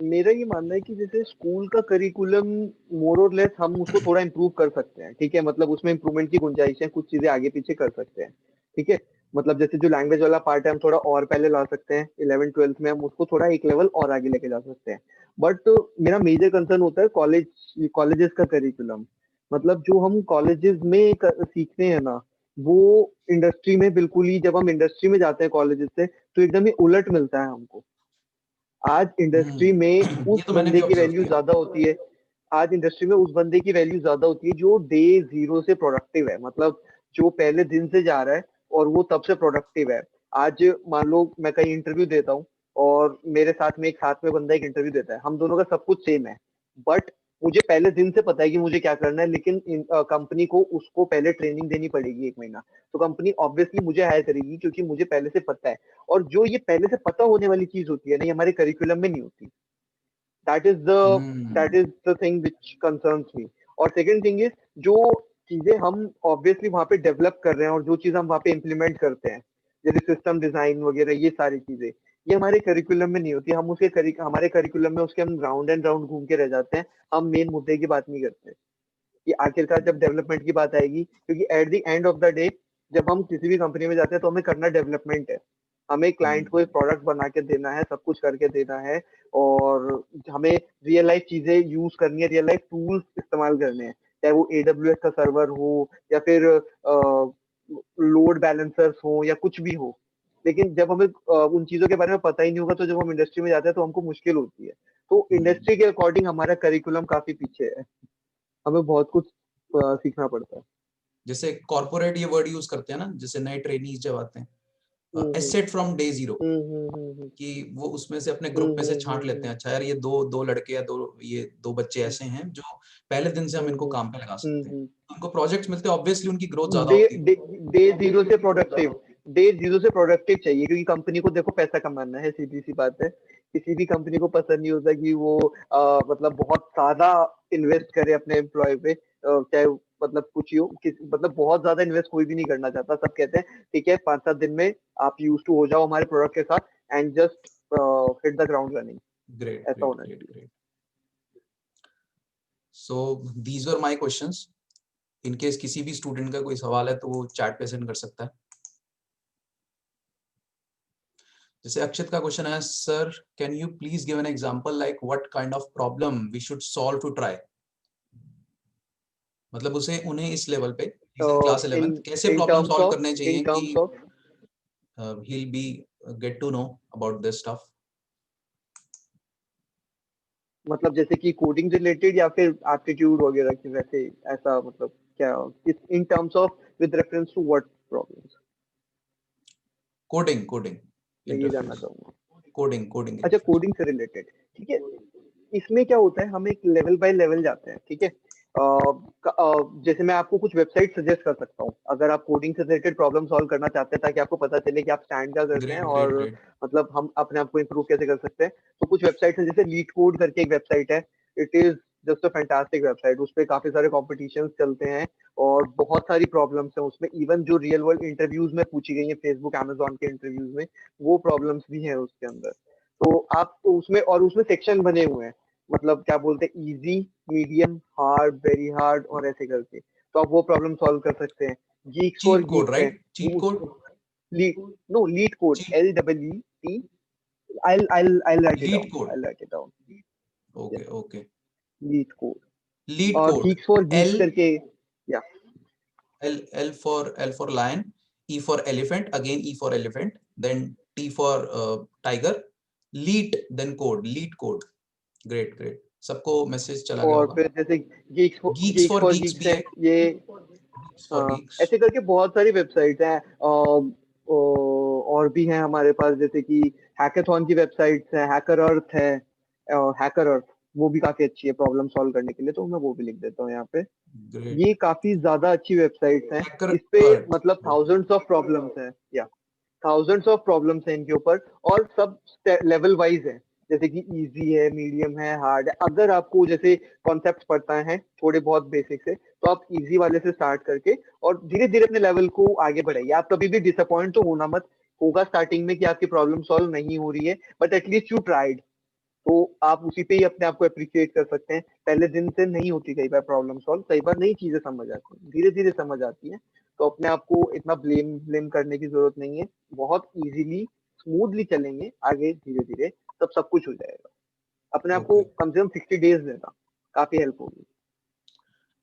मेरा ये मानना है कि जैसे स्कूल का करिकुलम मोर और लेस हम उसको थोड़ा इम्प्रूव कर सकते हैं, ठीक है, मतलब उसमें इम्प्रूवमेंट की गुंजाइश है, कुछ चीजें आगे पीछे कर सकते हैं, ठीक है। मतलब जैसे जो लैंग्वेज वाला पार्ट है हम थोड़ा और पहले ला सकते हैं, 11th 12th में हम उसको थोड़ा एक लेवल और आगे लेके जा सकते हैं। बट मेरा मेजर कंसर्न होता है कॉलेजेस का करिकुलम। मतलब जो हम कॉलेजेस में सीखते हैं ना वो इंडस्ट्री में बिल्कुल ही, जब हम इंडस्ट्री में जाते हैं कॉलेजेस से तो एकदम ही उलट मिलता है हमको। आज इंडस्ट्री में उस ये तो मैंने बंदे भी की ऑब्जर्व वैल्यू किया। ज्यादा होती है। आज इंडस्ट्री में उस बंदे की वैल्यू ज्यादा होती है जो डे जीरो से प्रोडक्टिव है, मतलब जो पहले दिन से जा रहा है और वो तब से प्रोडक्टिव है। आज मान लो मैं कहीं इंटरव्यू देता हूँ और मेरे साथ में बंदा एक इंटरव्यू देता है, हम दोनों का सब कुछ सेम है, बट मुझे पहले दिन से पता है कि मुझे क्या करना है, लेकिन कंपनी को उसको पहले ट्रेनिंग देनी पड़ेगी 1 महीना। तो कंपनी ऑब्वियसली मुझे हायर करेगी क्योंकि मुझे पहले से पता है। और जो ये पहले से पता होने वाली चीज होती है ना, ये हमारे करिकुलम में नहीं होती। That is the that is the thing which concerns me. और सेकंड थिंग इज जो चीजें हम ऑब्वियसली वहां पे डेवलप कर रहे हैं और जो चीज हम वहां पे इम्प्लीमेंट करते हैं जैसे सिस्टम डिजाइन वगैरह, ये सारी चीजें ये हमारे करिकुलम में नहीं होती। हम हमारे करिकुलम में उसके हम राउंड एंड राउंड घूम के रह जाते हैं, हम मेन मुद्दे की बात नहीं करते कि आखिरकार जब डेवलपमेंट की बात आएगी, क्योंकि at the end of the day जब हम किसी भी कंपनी में जाते हैं तो हमें करना डेवलपमेंट है। हमें क्लाइंट को एक प्रोडक्ट बना के देना है, सब कुछ करके देना है, और हमें रियल लाइफ चीजें यूज करनी है, रियल लाइफ टूल्स इस्तेमाल करने हैं, चाहे वो AWS का सर्वर हो या फिर लोड बैलेंसर्स हो या कुछ भी हो। लेकिन जब हमें उन चीजों के बारे में पता ही नहीं होगा तो जब हम इंडस्ट्री में जाते हैं तो हमको मुश्किल होती है। तो इंडस्ट्री के अकॉर्डिंग हमारा करिकुलम काफी पीछे है, हमें बहुत कुछ सीखना पड़ता है। जैसे कॉर्पोरेट ये वर्ड यूज करते हैं ना, जैसे नए ट्रेनीज जब आते हैं, हम्म एसेट फ्रॉम डे जीरो, हम्म हम्म कि वो उसमें से अपने ग्रुप में से छांट लेते हैं, अच्छा यार ये दो दो लड़के या दो बच्चे ऐसे हैं जो पहले दिन से हम इनको काम पे लगा सकते हैं। उनको प्रोजेक्ट्स मिलते हैं, ऑब्वियसली उनकी ग्रोथ ज्यादा डे होती है। डे डे जीरो से प्रोडक्टिव, डे जीरो से प्रोडक्टिव चाहिए, क्योंकि कंपनी को देखो पैसा कमाना है, सीधी सी बात है। किसी भी कंपनी को पसंद नहीं होता कि वो मतलब बहुत ज्यादा इन्वेस्ट करे अपने एम्प्लॉय पे, चाहे मतलब कुछ ही हो, मतलब बहुत ज्यादा इन्वेस्ट कोई भी नहीं करना चाहता। सब कहते हैं ठीक है 5-7 दिन में आप यूज टू हो जाओ हमारे प्रोडक्ट के साथ, and just hit the ground running. Great ऐसा ग्रेट होना ग्रेट चाहिए। Great. So these were my questions. In case किसी भी स्टूडेंट का कोई सवाल है तो वो चैट पे सेंड कर सकता है। जैसे अक्षित का क्वेश्चन है, sir can you please give an example like what kind of problem we should solve to try. मतलब उसे उन्हें इस लेवल पे इन क्लास 11th कैसे इन प्रॉब्लम टर्म्स सॉल्व ऑफ करने इन चाहिए कि terms of he'll be get to know about this stuff। मतलब जैसे कि कोडिंग रिलेटेड या फिर एप्टीट्यूड वगैरह की, वैसे ऐसा मतलब क्या, in terms of with reference to what problems, coding coding मैं ये जानना इंटरफेस, चाहूंगा। कोडिंग कोडिंग अच्छा, इंटरफेस। कोडिंग से रिलेटेड, ठीक है। इसमें क्या होता है, हम एक लेवल बाय लेवल जाते हैं, ठीक है। जैसे मैं आपको कुछ वेबसाइट सजेस्ट कर सकता हूँ, अगर आप कोडिंग से रिलेटेड प्रॉब्लम सॉल्व करना चाहते हैं, ताकि आपको पता चले कि आप स्टैंड क्या करते हैं ग्रेट ग्रेट और ग्रेट। मतलब हम अपने आप को इम्प्रूव कैसे कर सकते हैं। तो कुछ वेबसाइट्स हैं, जैसे लीड कोड करके एक वेबसाइट है। It is just a fantastic website. उस पर काफी सारे कॉम्पिटिशन चलते हैं और बहुत सारी प्रॉब्लम्स हैं उसमें। इवन जो रियल वर्ल्ड इंटरव्यूज में पूछी गई है फेसबुक अमेजोन के इंटरव्यूज में, वो प्रॉब्लम्स भी हैं उसके अंदर। तो आप तो उसमें, और उसमें सेक्शन बने हुए हैं, मतलब क्या बोलते हैं, easy, medium, hard, very hard, और ऐसे करके। तो आप वो प्रॉब्लम सॉल्व कर सकते हैं। Geeks for cheat code geeks है right, cheat code. Lead, no lead code, cheat LEET। I'll write it lead down. Code. I'll write it down. Okay Yes, okay. Lead code. Lead और code. Geeks for geeks L करके, या L for lion, E for elephant, again E for elephant, then T for tiger, lead, then code, lead code। Great great, सबको message चला गया और होगा। फिर जैसे Geeks Geeks for for Geeks Geeks भी है है, ये। Geeks for Geeks. ऐसे करके बहुत सारी वेबसाइट हैं। और भी हैं हमारे पास, जैसे कि हैकाथॉन की वेबसाइट्स है, हैकर अर्थ है, हैकर अर्थ, वो भी काफी अच्छी है प्रॉब्लम सॉल्व करने के लिए, तो मैं वो भी लिख देता हूँ यहाँ पे। ग्रेट। ये काफी ज्यादा अच्छी वेबसाइट्स हैं। हैकर इस पे अर्थ। मतलब थाउजेंड्स ऑफ प्रॉब्लम्स हैं, या थाउजेंड्स ऑफ प्रॉब्लम्स हैं इनके ऊपर, और सब लेवल वाइज है। जैसे कि इजी है, मीडियम है, हार्ड है। अगर आपको जैसे कॉन्सेप्ट पढ़ता है थोड़े बहुत बेसिक से, तो आप इजी वाले से स्टार्ट करके और धीरे धीरे अपने लेवल को आगे बढ़ाइए। आप कभी भी डिसअपॉइंट तो होना मत। होगा स्टार्टिंग में कि आपकी प्रॉब्लम सॉल्व नहीं हो रही है, बट एटलीस्ट यू ट्राइड। तो आप उसी पे ही अपने आप को अप्रिशिएट कर सकते हैं। पहले दिन से नहीं होती कई बार प्रॉब्लम सॉल्व, कई बार नई चीजें समझ आती हैं, धीरे धीरे समझ आती हैं। तो अपने आप को इतना ब्लेम ब्लेम करने की जरूरत नहीं है। बहुत इजीली, स्मूथली चलेंगे आगे, धीरे धीरे तब सब कुछ हो जाएगा। अपने आप को ओके। कम से कम 60 डेज देना, काफी हेल्प होगी।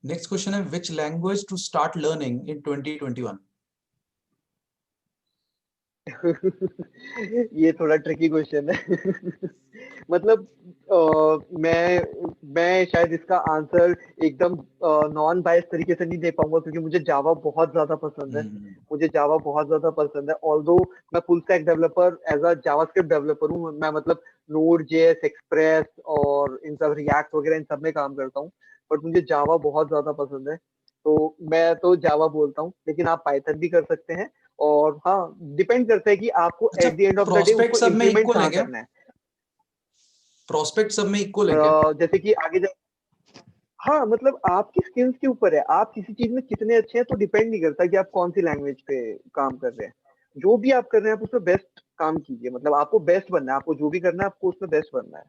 नेक्स्ट क्वेश्चन है, which language to start learning in 2021। ये थोड़ा ट्रिकी क्वेश्चन है। मतलब मैं शायद इसका आंसर एकदम नॉन बायस तरीके से नहीं दे पाऊंगा, क्योंकि मुझे जावा बहुत ज्यादा पसंद है। मुझे जावा बहुत ज्यादा पसंद है, ऑल्दो मैं full stack developer, as a JavaScript developer हूँ मैं। मतलब नोड जेएस, एक्सप्रेस और इन सब, रिएक्ट वगैरह, इन सब में काम करता हूँ। बट मुझे जावा बहुत ज्यादा पसंद है, तो मैं तो जावा बोलता हूँ। लेकिन आप पाइथन भी कर सकते हैं। और हाँ, डिपेंड करता है कि आपको अच्छा, at the end of the day prospect उसको सब में इम्प्लीमेंट इक्वल है कहाँ क्या? करना है। प्रोस्पेक्ट सब में इक्वल है क्या? जैसे कि आगे हाँ, मतलब आपकी स्किल्स के ऊपर है, आप किसी चीज में कितने अच्छे हैं, तो डिपेंड नहीं करता कि आप कौन सी लैंग्वेज पे काम कर रहे हैं। जो भी आप कर रहे हैं, आप उसमें बेस्ट काम कीजिए। मतलब आपको बेस्ट बनना है, आपको जो भी करना है, आपको उसमें बेस्ट बनना है।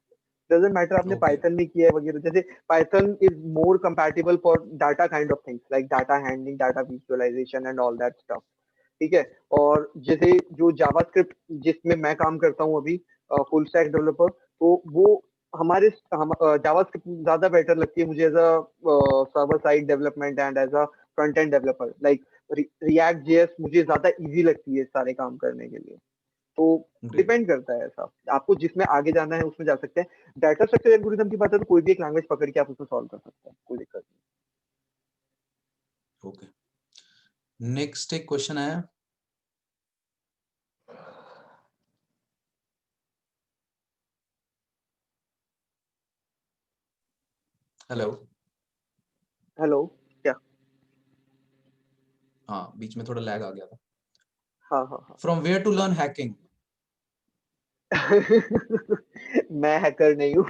डजेंट मैटर आपने ओके। पाइथन में किया है वगैरह। जैसे Python is more compatible for data kind of things, like data handling, data visualization and all that stuff, ठीक है। और जैसे जो जावास्क्रिप्ट जिसमें मैं काम करता हूँ अभी, फुल स्टैक डेवलपर, तो वो हमारे हम जावास्क्रिप्ट ज्यादा बेटर लगती है मुझे, as a server side development and as a front end developer. Like React JS मुझे ज्यादा इजी लगती है सारे काम करने के लिए। तो ग्रेट। डिपेंड करता है ऐसा, आपको जिसमें आगे जाना है उसमें जा सकते हैं। डाटा स्ट्रक्चर एल्गोरिथम की बात है तो कोई भी एक लैंग्वेज पकड़ के आप उसमें सॉल्व कर सकते हैं, कोई दिक्कत ओके, नेक्स्ट एक क्वेश्चन है, हेलो। नहीं। हेलो, क्या? हाँ, बीच में थोड़ा लैग आ गया था। हाँ हाँ हाँ। From where to learn hacking? मैं हैकर नहीं हूँ।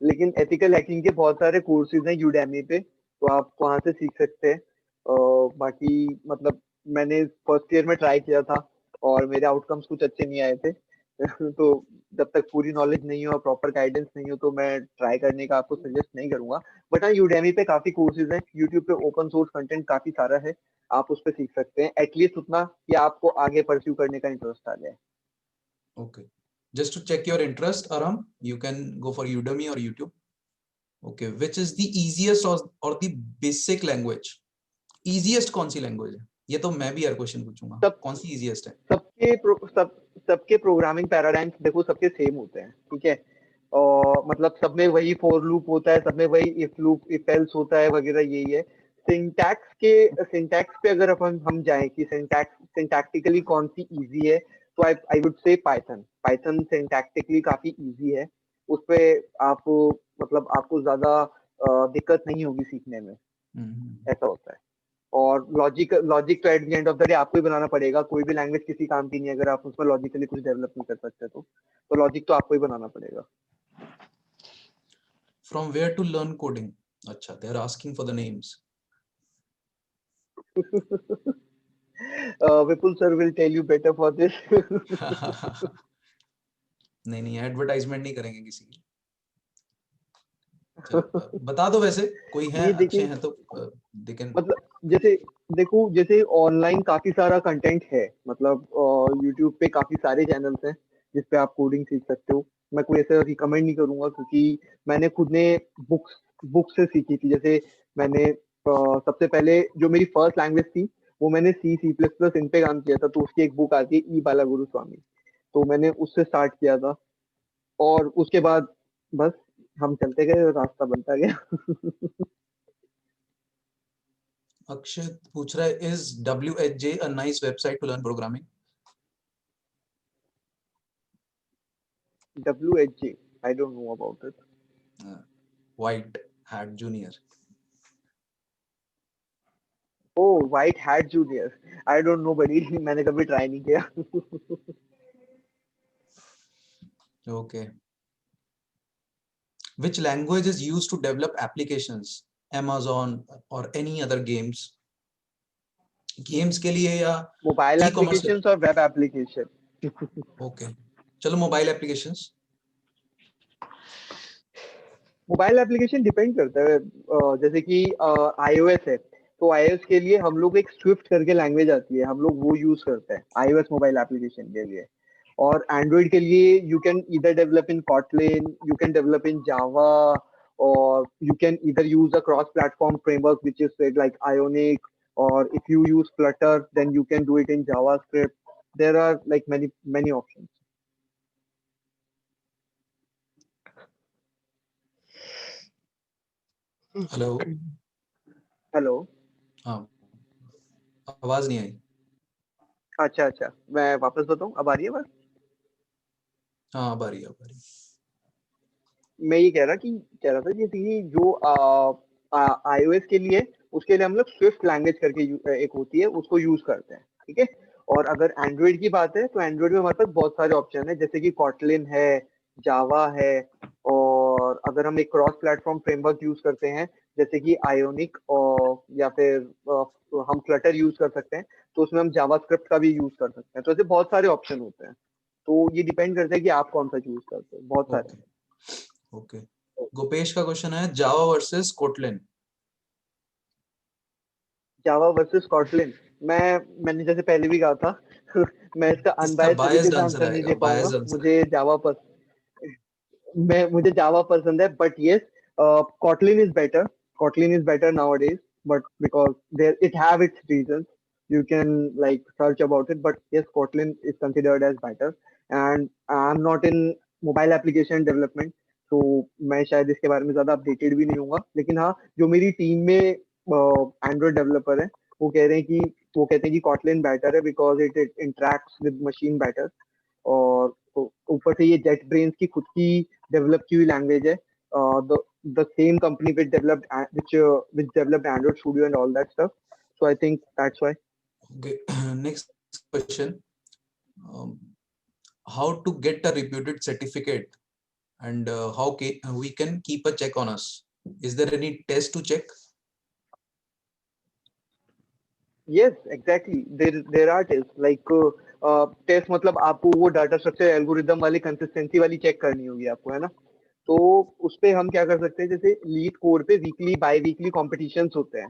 लेकिन एथिकल हैकिंग के बहुत सारे कोर्सेज हैं यूडेमी पे, तो आप वहां से सीख सकते हैं। बाकी मतलब मैंने फर्स्ट ईयर में ट्राई किया था और मेरे आउटकम्स कुछ अच्छे नहीं आए थे। तो जब तक पूरी नॉलेज नहीं हो, प्रॉपर गाइडेंस नहीं हो, तो मैं ट्राई करने का आपको सजेस्ट नहीं करूंगा। बट हाँ, यूडेमी पे काफी कोर्सेज हैं, यूट्यूब पे ओपन सोर्स कंटेंट काफी सारा है, आप उस पर सीख सकते हैं, एटलीस्ट उतना कि आपको आगे परस्यू करने का इंटरेस्ट आ जाए। Okay. Just to check your interest, Aram, you can go for Udemy or YouTube. Okay. Which is the easiest or the basic language? Easiest कौन सी लैंग्वेज है? ये तो मैं भी यार क्वेश्चन पूछूंगा, सब कौन सी easiest है? सबके प्रोग्रामिंग पैराडाइम्स देखो सबके सेम होते हैं, ठीक है। और मतलब सब में वही फॉर लूप होता है, सब में वही इफ लूप इफ एल्स होता है वगैरह, यही है। सिंटैक्स पे अगर अपन हम जाएं कि सिंटैक्टिकली कौन सी इजी है, तो I would say Python. Python syntactically काफी इजी है, उस पे आप मतलब आपको ज्यादा दिक्कत नहीं होगी सीखने में, ऐसा होता है। और लॉजिक लॉजिक तो at the end of the day आपको ही बनाना पड़ेगा, कोई भी लैंग्वेज किसी काम की नहीं है अगर आप उसमें लॉजिकली कुछ डेवलप नहीं कर सकते, तो लॉजिक तो आपको ही बनाना पड़ेगा। From where to learn coding? अच्छा, they are asking for the names. Vipul sir will tell you better for this. नहीं नहीं, एडवर्टाइजमेंट नहीं करेंगे किसी की। चलो बता दो, वैसे कोई है नहीं अच्छे देखिए, हैं तो देखें। मतलब जैसे देखो, जैसे ऑनलाइन काफी सारा कंटेंट है, मतलब यूट्यूब पे काफी सारे चैनल्स हैं जिसपे आप कोडिंग सीख सकते हो। मैं कोई ऐसा रिकमेंड नहीं करूंगा, क्योंकि मैंने खुद ने बुक्स बुक से सीखी थी। जैसे मैंने सबसे पहले जो मेरी फर्स्ट लैंग्वेज थी, वो मैंने C++ इन पे काम किया था, तो उसकी एक बुक आती है ई बाला गुरु स्वामी, तो मैंने उससे स्टार्ट किया था। और उसके बाद बस हम चलते गए, रास्ता बनता गया। अक्षय पूछ रहा है, is WHJ a nice website to learn programming? WHJ, I don't know about it. White Hat Junior. Oh White Hat Junior, I don't know buddy. मैंने कभी ट्राई नहीं किया। Okay. Which language is used to develop applications? Amazon or any other games? Games के लिए या mobile e-commerce? Applications और web application. Okay. चलो mobile applications. Mobile application depend करता है, जैसे कि iOS है, तो iOS के लिए हम लोग एक स्विफ्ट करके लैंग्वेज आती है, हम लोग वो यूज करते हैं iOS मोबाइल एप्लीकेशन के लिए। और एंड्रॉइड के लिए you can either develop in Kotlin, you can develop in Java, और you can either use a cross platform framework which is like Ionic, or if you use Flutter, then you can do it in JavaScript. There are like many options. Hello. Hello. हाँ, आवाज नहीं आई। अच्छा अच्छा, मैं वापस बताऊं, अब आ रही है बात? हाँ, अब आ रही है, अब आ रही है। मैं ये कह रहा था जैसे कि जो iOS के लिए, उसके लिए हम लोग स्विफ्ट लैंग्वेज करके एक होती है, उसको यूज करते हैं, ठीक है। और अगर एंड्रॉइड की बात है, तो एंड्रॉइड में हमारे पास बहुत सारे ऑप्शन है, जैसे कि कॉटलिन है, जावा है, और अगर हम एक क्रॉस प्लेटफॉर्म फ्रेमवर्क यूज करते हैं जैसे कि आयोनिक, और या फिर हम फ्लटर यूज कर सकते हैं, तो उसमें हम जावास्क्रिप्ट का भी यूज कर सकते हैं। तो ऐसे बहुत सारे ऑप्शन होते हैं, तो ये डिपेंड करता है कि आप कौन सा चूज करते हैं, बहुत सारे। Okay okay. गोपेश का क्वेश्चन है, जावा वर्सेस कोटलिन। जावा वर्सेस कॉटलिन, मैंने जैसे पहले भी कहा था, मैं इसका इसका अनबायस्ड तरीके बायस्ड से आंसर आंसर नहीं आएगा, दे पाऊंगा। बायस्ड आंसर आएगा। मुझे जावा पसंद है, but yes, Kotlin is better. Kotlin is better nowadays, but because there it have its reasons, you can like search about it, but yes, Kotlin is considered as better. And I'm not in mobile application development, तो मैं शायद इसके बारे में ज्यादा updated भी नहीं हूँ, लेकिन हाँ, जो मेरी टीम में एंड्रॉइड डेवलपर है, वो कह रहे हैं कि वो कहते हैं कि कॉटलिन बेटर है because it interacts with machine better. और ऊपर से ये जेट ब्रेन्स की खुद की डेवलप की हुई लैंग्वेज है, the same company which developed Android Studio and all that stuff. So I think that's why. Okay. Next question. How to get a reputed certificate, and how we can keep a check on us? Is there any test to check? Yes, exactly. There are tests like test मतलब आपको वो data structure algorithm वाली consistency वाली check करनी होगी आपको, है ना? तो उस पे हम क्या कर सकते हैं, जैसे लीड कोड पे वीकली बाय वीकली कॉम्पिटिशन्स होते हैं,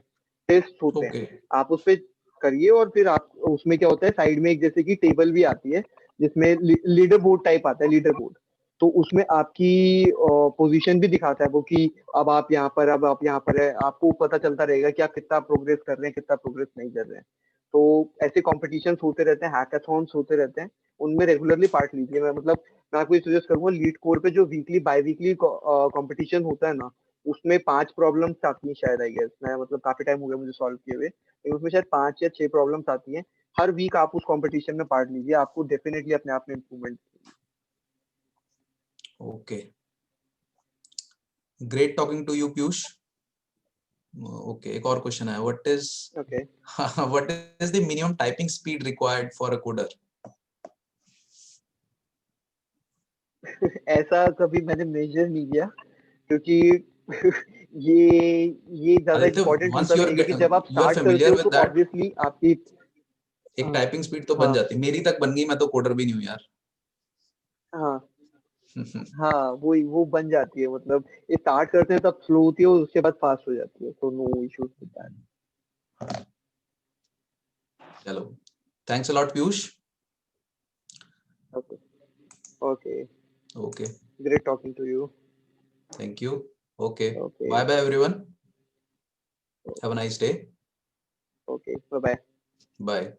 टेस्ट होते हैं, Okay. आप उस पे करिए और फिर आप उसमें क्या होता है, साइड में एक जैसे कि टेबल भी आती है जिसमें लीडर बोर्ड टाइप आता है, लीडर बोर्ड। तो उसमें आपकी पोजीशन भी दिखाता है वो कि अब आप यहाँ पर, अब आप यहाँ पर है, आपको पता चलता रहेगा कि आप कितना प्रोग्रेस कर रहे हैं, कितना प्रोग्रेस नहीं कर रहे हैं। तो ऐसे कॉम्पिटिशन्स होते रहते हैं, हैकाथॉन्स होते रहते हैं, उनमें रेगुलरली पार्ट लीजिए। मैं मतलब मैं आपको ये सजेस्ट करूंगा, लीड कोड पे जो वीकली बाय वीकली कंपटीशन होता है ना, उसमें 5 प्रॉब्लम्स आती हैं शायद, आई गेस, मैं मतलब काफी टाइम हो गया मुझे सॉल्व किए हुए, लेकिन उसमें शायद 5 या 6 प्रॉब्लम्स आती हैं। हर वीक आप उस कंपटीशन में पार्ट लीजिए, आपको डेफिनेटली अपने आप में improvement. Okay. Great talking to you, Piyush. Okay, एक और क्वेश्चन है. What is okay. what is the minimum typing speed required for a coder? ऐसा कभी मैंने मेजर नहीं किया, क्योंकि ये ये ज्यादा आदित्य, इंपॉर्टेंट once होता you नहीं है, क्योंकि जब आप are स्टार्ट करते familiar हो with तो that, ऑब्वियसली आपकी। एक हाँ टाइपिंग स्पीड तो बन हाँ जाती है. मेरी तक बन गई, मैं तो कोडर भी नहीं हूँ यार. हाँ हाँ, वो बन जाती है, मतलब ये स्टार्ट करते हैं तब स्लो होती है और उसके बाद फास्ट हो जाती है, तो नो इश्यूज विद दैट। चलो, thanks a lot Piyush. Okay. Okay, okay, great talking to you. Thank you. Okay, okay. Bye bye everyone. Have a nice day. Okay, bye bye. Bye.